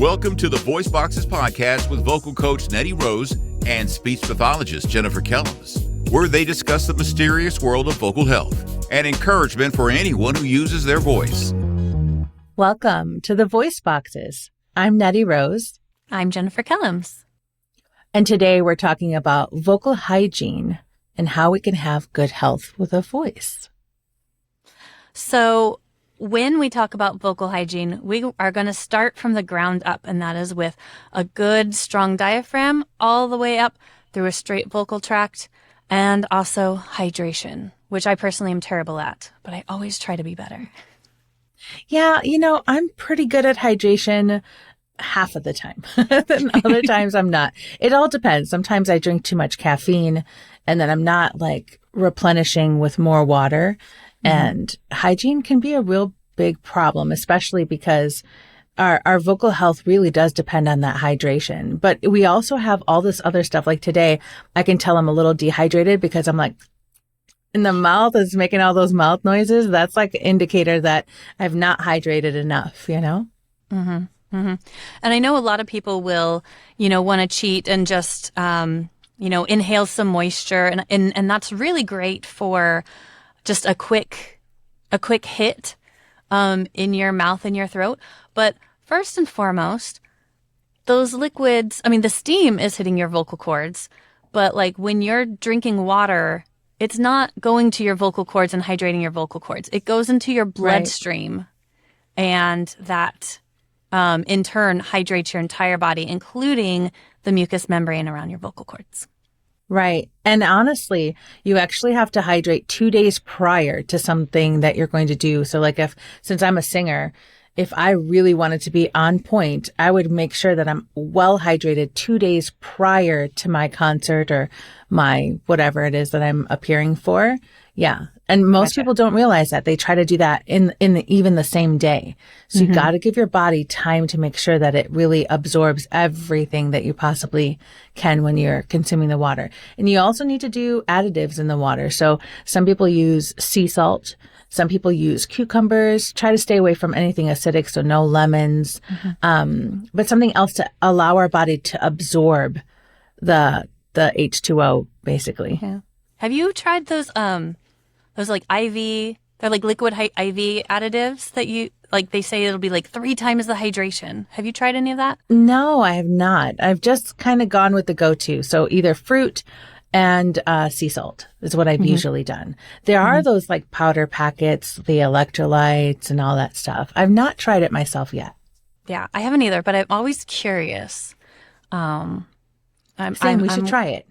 Welcome to the Voice Boxes podcast with vocal coach Nettie Rose and speech pathologist Jennifer Kellums, where they discuss the mysterious world of vocal health and encouragement for anyone who uses their voice. Welcome to the Voice Boxes. I'm Nettie Rose. I'm Jennifer Kellums. And today we're talking about vocal hygiene and how we can have good health with a voice. So when we talk about vocal hygiene, we are going to start from the ground up, and that is with a good, strong diaphragm all the way up through a straight vocal tract, and also hydration, which I personally am terrible at, but I always try to be better. Yeah, I'm pretty good at hydration half of the time. Then other times I'm not. It all depends. Sometimes I drink too much caffeine, and then I'm not replenishing with more water. And hygiene can be a real big problem, especially because our vocal health really does depend on that hydration. But we also have all this other stuff. Like today, I can tell I'm a little dehydrated because I'm in the mouth is making all those mouth noises. That's like an indicator that I've not hydrated enough, And I know a lot of people will, want to cheat and just, inhale some moisture. And that's really great for just a quick hit in your mouth and your throat. But first and foremost, those liquids, the steam is hitting your vocal cords, but when you're drinking water, it's not going to your vocal cords and hydrating your vocal cords. It goes into your bloodstream, and that in turn hydrates your entire body, including the mucous membrane around your vocal cords. Right. And honestly, you actually have to hydrate 2 days prior to something that you're going to do. So since I'm a singer, if I really wanted to be on point, I would make sure that I'm well hydrated 2 days prior to my concert or my whatever it is that I'm appearing for. Yeah. And most people don't realize that. They try to do that in even the same day. So you got to give your body time to make sure that it really absorbs everything that you possibly can when you're consuming the water. And you also need to do additives in the water. So some people use sea salt. Some people use cucumbers. Try to stay away from anything acidic, so no lemons. But something else to allow our body to absorb the H2O, basically. Yeah. Have you tried those IV, they're liquid IV additives that you, they say it'll be 3 times the hydration. Have you tried any of that? No, I have not. I've just kind of gone with the go-to. So either fruit and sea salt is what I've usually done. There are those powder packets, the electrolytes and all that stuff. I've not tried it myself yet. Yeah, I haven't either, but I'm always curious. We should try it.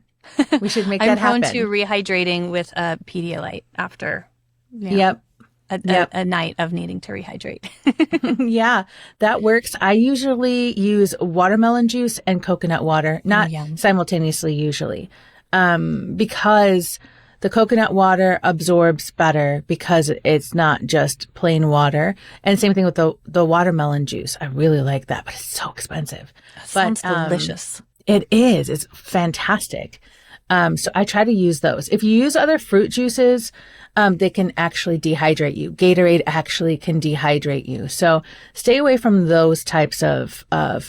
We should make that happen. I'm prone to rehydrating with a Pedialyte after a night of needing to rehydrate. Yeah, that works. I usually use watermelon juice and coconut water, not simultaneously usually, because the coconut water absorbs better because it's not just plain water. And same thing with the watermelon juice. I really like that, but it's so expensive. Sounds delicious. It is. It's fantastic. So I try to use those. If you use other fruit juices, they can actually dehydrate you. Gatorade actually can dehydrate you. So stay away from those types of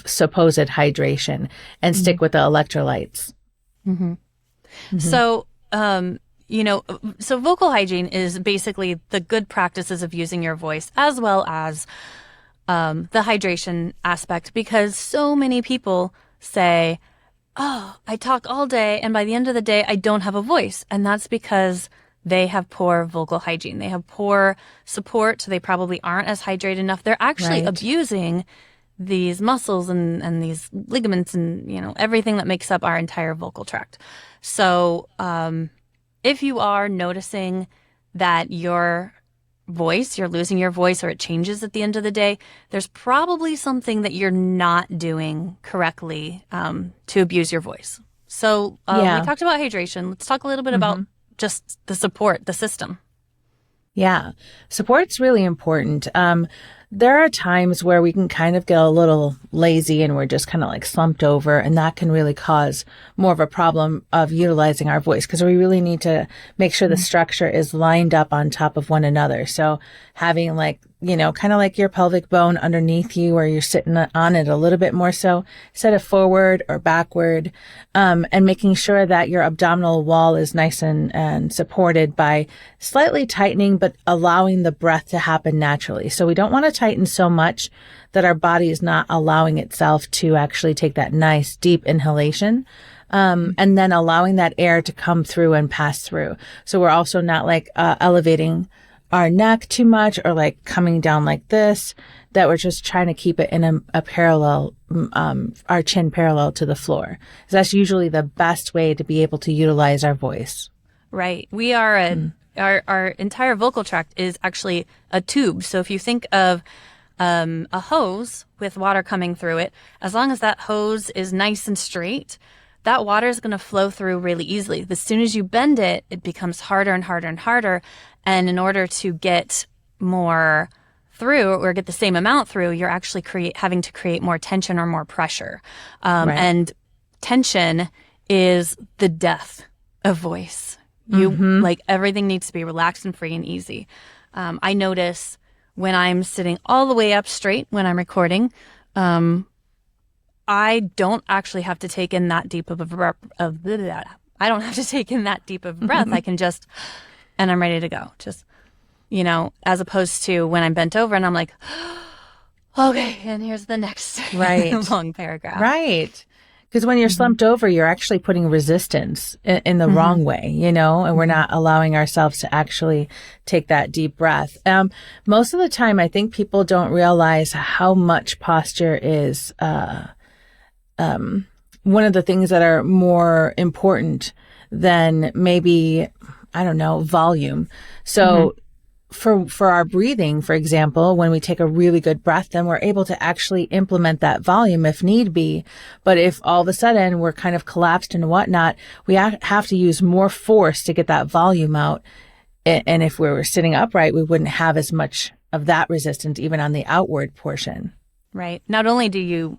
supposed hydration and stick with the electrolytes. So, so vocal hygiene is basically the good practices of using your voice as well as the hydration aspect, because so many people say, oh, I talk all day and by the end of the day, I don't have a voice. And that's because they have poor vocal hygiene. They have poor support. So they probably aren't as hydrated enough. They're actually abusing these muscles and these ligaments and, everything that makes up our entire vocal tract. So if you are noticing that you're losing your voice, or it changes at the end of the day, there's probably something that you're not doing correctly to abuse your voice. So we talked about hydration. Let's talk a little bit about just the support, the system. Yeah. Support's really important. there are times where we can kind of get a little lazy and we're just kind of like slumped over, and that can really cause more of a problem of utilizing our voice, because we really need to make sure the structure is lined up on top of one another. So having like, kind of like your pelvic bone underneath you, where you're sitting on it a little bit more so, instead of forward or backward, and making sure that your abdominal wall is nice and supported by slightly tightening, but allowing the breath to happen naturally. So we don't want to tighten so much that our body is not allowing itself to actually take that nice deep inhalation. And then allowing that air to come through and pass through. So we're also not like elevating our neck too much or like coming down like this, that we're just trying to keep it in a parallel, our chin parallel to the floor. So that's usually the best way to be able to utilize our voice. Right. We are our entire vocal tract is actually a tube. So if you think of a hose with water coming through it, as long as that hose is nice and straight, that water is going to flow through really easily. As soon as you bend it, it becomes harder and harder and harder. And in order to get more through or get the same amount through, you're actually having to create more tension or more pressure. Right. And tension is the death of voice. Like everything needs to be relaxed and free and easy. I notice when I'm sitting all the way up straight when I'm recording, I don't actually have to take in that deep of a breath. I don't have to take in that deep of a breath. I can just, and I'm ready to go. Just, as opposed to when I'm bent over and I'm like, okay, and here's the next long paragraph. Right. Because when you're slumped over, you're actually putting resistance in the wrong way, and we're not allowing ourselves to actually take that deep breath. Most of the time, I think people don't realize how much posture is one of the things that are more important than maybe, I don't know, volume. So for our breathing, for example, when we take a really good breath, then we're able to actually implement that volume if need be. But if all of a sudden we're kind of collapsed and whatnot, we have to use more force to get that volume out. And if we were sitting upright, we wouldn't have as much of that resistance even on the outward portion. Right. Not only do you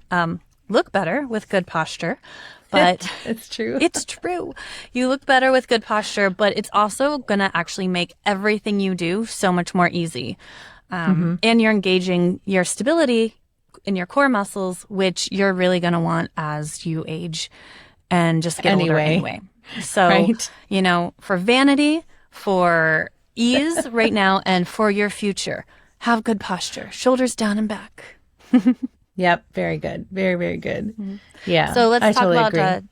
look better with good posture, but it's true. It's true. You look better with good posture, but it's also going to actually make everything you do so much more easy. And you're engaging your stability in your core muscles, which you're really going to want as you age and just get older anyway. So, for vanity, for ease right now, and for your future, have good posture, shoulders down and back. Yep. Very good. Very, very good. Yeah. So let's talk totally about,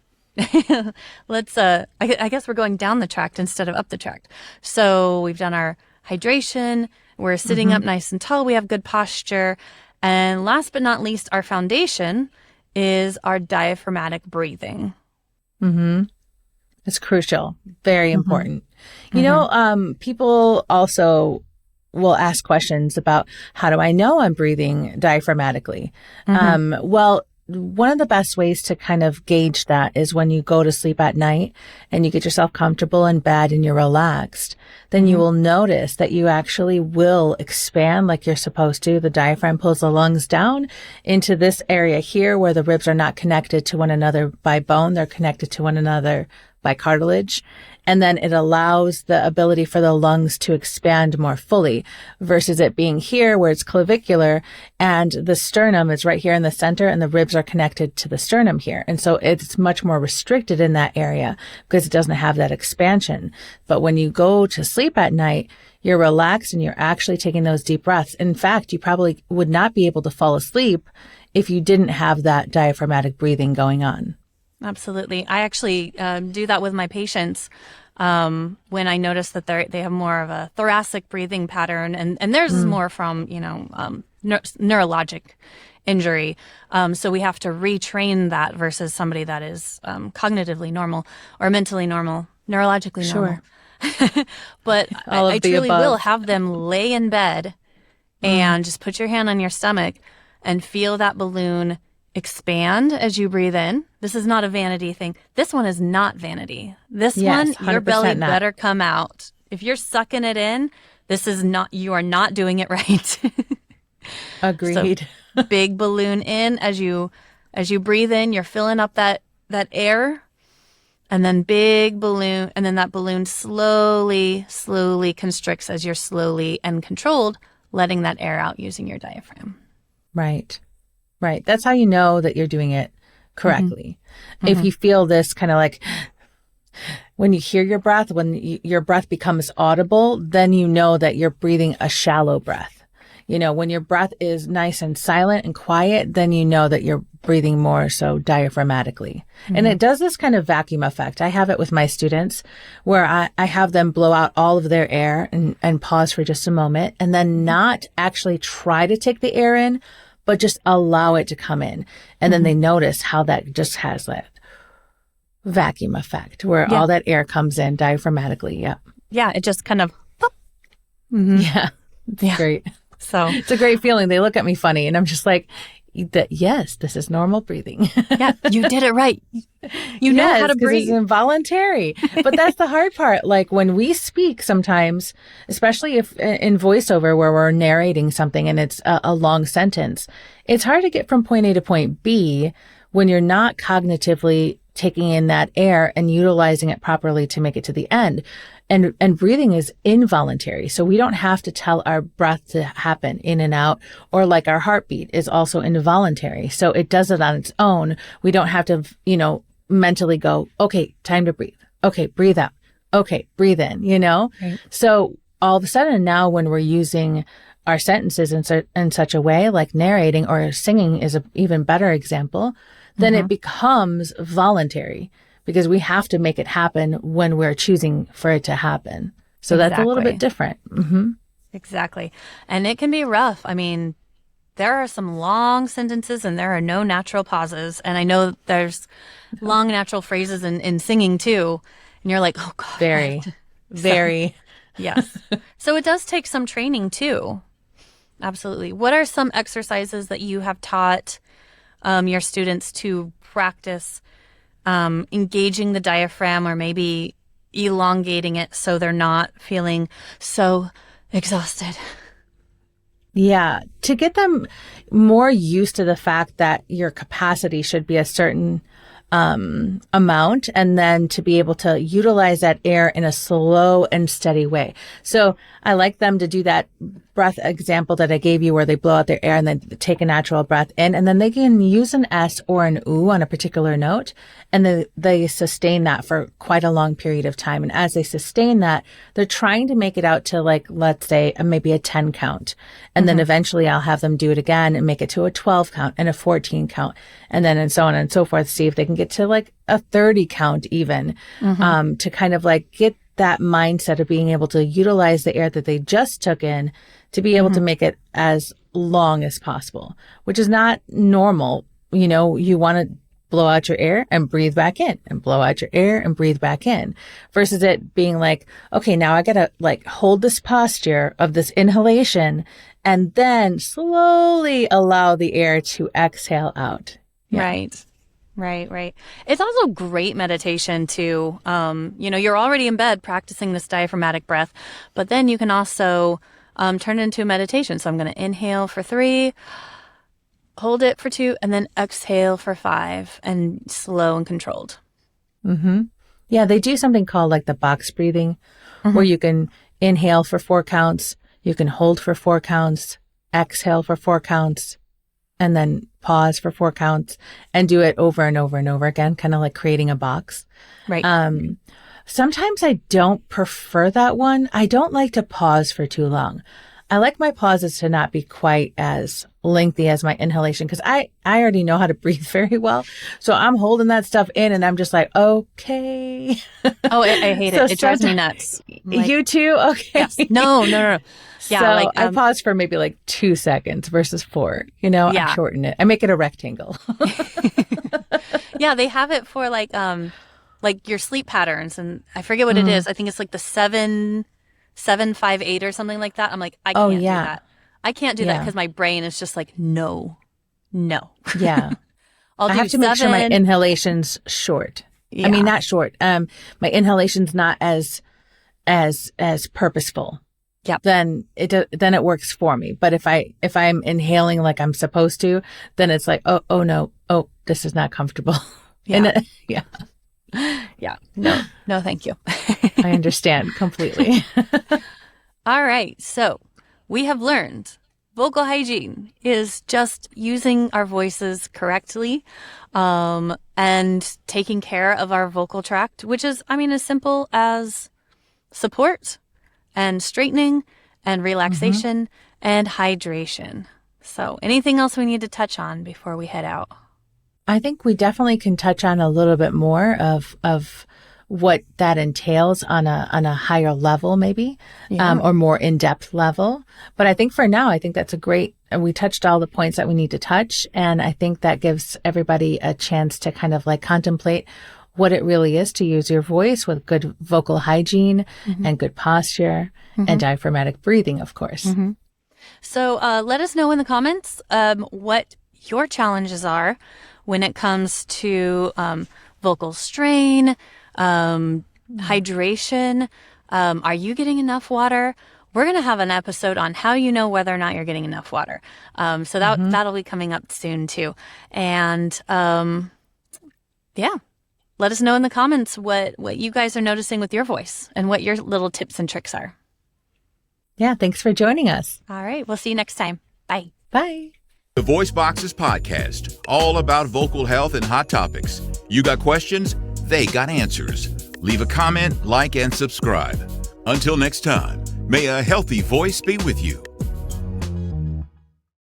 I guess we're going down the tract instead of up the tract. So we've done our hydration. We're sitting up nice and tall. We have good posture. And last but not least, our foundation is our diaphragmatic breathing. It's crucial. Very important. People also will ask questions about, how do I know I'm breathing diaphragmatically? Well, one of the best ways to kind of gauge that is when you go to sleep at night and you get yourself comfortable in bed and you're relaxed, then you will notice that you actually will expand like you're supposed to. The diaphragm pulls the lungs down into this area here where the ribs are not connected to one another by bone. They're connected to one another by cartilage. And then it allows the ability for the lungs to expand more fully versus it being here where it's clavicular and the sternum is right here in the center and the ribs are connected to the sternum here. And so it's much more restricted in that area because it doesn't have that expansion. But when you go to sleep at night, you're relaxed and you're actually taking those deep breaths. In fact, you probably would not be able to fall asleep if you didn't have that diaphragmatic breathing going on. Absolutely. I actually do that with my patients when I notice that they have more of a thoracic breathing pattern, and theirs is more from, neurologic injury. So we have to retrain that versus somebody that is cognitively normal or mentally normal, neurologically normal. But I truly will have them lay in bed and just put your hand on your stomach and feel that balloon expand as you breathe in. This is not a vanity thing. This one is not vanity. This one, your belly better come out. If you're sucking it in, this is not, you are not doing it right. Agreed. So big balloon in as you breathe in, you're filling up that air, and then big balloon, and then that balloon slowly constricts as you're slowly and controlled letting that air out using your diaphragm. Right. Right. That's how you know that you're doing it correctly. If you feel this kind of like when you hear your breath, when your breath becomes audible, then you know that you're breathing a shallow breath. When your breath is nice and silent and quiet, then you know that you're breathing more so diaphragmatically. And it does this kind of vacuum effect. I have it with my students where I have them blow out all of their air and pause for just a moment and then not actually try to take the air in, but just allow it to come in. And then they notice how that just has that vacuum effect where all that air comes in diaphragmatically. Yeah. Yeah. It just kind of pop. Yeah. It's great. So it's a great feeling. They look at me funny and I'm just like, yes, this is normal breathing. Yeah, you did it right. You know how to breathe. It's involuntary. But that's the hard part. Like when we speak sometimes, especially if in voiceover where we're narrating something and it's a long sentence, it's hard to get from point A to point B when you're not cognitively taking in that air and utilizing it properly to make it to the end. And breathing is involuntary. So we don't have to tell our breath to happen in and out, or like our heartbeat is also involuntary. So it does it on its own. We don't have to, mentally go, okay, time to breathe. Okay, breathe out. Okay, breathe in, Right. So all of a sudden now when we're using our sentences in such a way, like narrating or singing is an even better example, then it becomes voluntary. Because we have to make it happen when we're choosing for it to happen. So that's a little bit different. Exactly. And it can be rough. I mean, there are some long sentences and there are no natural pauses. And I know there's long natural phrases in singing too. And you're like, oh God. Very. Yes. So it does take some training too. Absolutely. What are some exercises that you have taught your students to practice engaging the diaphragm or maybe elongating it so they're not feeling so exhausted? Yeah. To get them more used to the fact that your capacity should be a certain amount, and then to be able to utilize that air in a slow and steady way. So I like them to do that breath example that I gave you where they blow out their air and then take a natural breath in, and then they can use an S or an oo on a particular note, and then they sustain that for quite a long period of time. And as they sustain that, they're trying to make it out to, like, let's say maybe a 10 count. And then eventually I'll have them do it again and make it to a 12 count and a 14 count. And then and so on and so forth, see if they can get to like a 30 count even, to kind of like get that mindset of being able to utilize the air that they just took in to be able to make it as long as possible, which is not normal. You want to blow out your air and breathe back in and blow out your air and breathe back in versus it being like, okay, now I got to like hold this posture of this inhalation and then slowly allow the air to exhale out. Yeah. Right. It's also great meditation too. You're already in bed practicing this diaphragmatic breath, but then you can also turn it into a meditation. So I'm going to inhale for 3, hold it for 2, and then exhale for 5, and slow and controlled. Yeah, they do something called like the box breathing, where you can inhale for 4 counts, you can hold for 4 counts, exhale for 4 counts, and then pause for 4 counts, and do it over and over and over again, kind of like creating a box. Right. Sometimes I don't prefer that one. I don't like to pause for too long. I like my pauses to not be quite as lengthy as my inhalation because I already know how to breathe very well. So I'm holding that stuff in and I'm just like, okay. Oh, I hate it. It drives me nuts. Like, you too? Okay. Yes. No. Yeah, so I pause for maybe like 2 seconds versus 4. I shorten it. I make it a rectangle. Yeah, they have it for like your sleep patterns, and I forget what it is. I think it's like the 7-5-8 or something like that. I'm like, I can't do that. I can't do that because my brain is just like, no. Yeah. I have to make sure my inhalation's short. Yeah. I mean, not short. My inhalation's not as purposeful. Yep. then it works for me. But if I'm inhaling like I'm supposed to, then it's like, oh no, this is not comfortable. Yeah. Yeah. Yeah. No, thank you. I understand completely. All right. So we have learned vocal hygiene is just using our voices correctly, and taking care of our vocal tract, which is, as simple as support and straightening and relaxation and hydration. So anything else we need to touch on before we head out? I think we definitely can touch on a little bit more of what that entails on a higher level, maybe, or more in-depth level. But I think for now, I think that's we touched all the points that we need to touch. And I think that gives everybody a chance to kind of like contemplate what it really is to use your voice with good vocal hygiene and good posture and diaphragmatic breathing, of course. So let us know in the comments what your challenges are when it comes to vocal strain, hydration. Are you getting enough water? We're going to have an episode on how you know whether or not you're getting enough water. So that'll be coming up soon too. And let us know in the comments what you guys are noticing with your voice and what your little tips and tricks are. Yeah, thanks for joining us. All right, we'll see you next time. Bye. Bye. The Voice Boxes podcast, all about vocal health and hot topics. You got questions? They got answers. Leave a comment, like, and subscribe. Until next time, may a healthy voice be with you.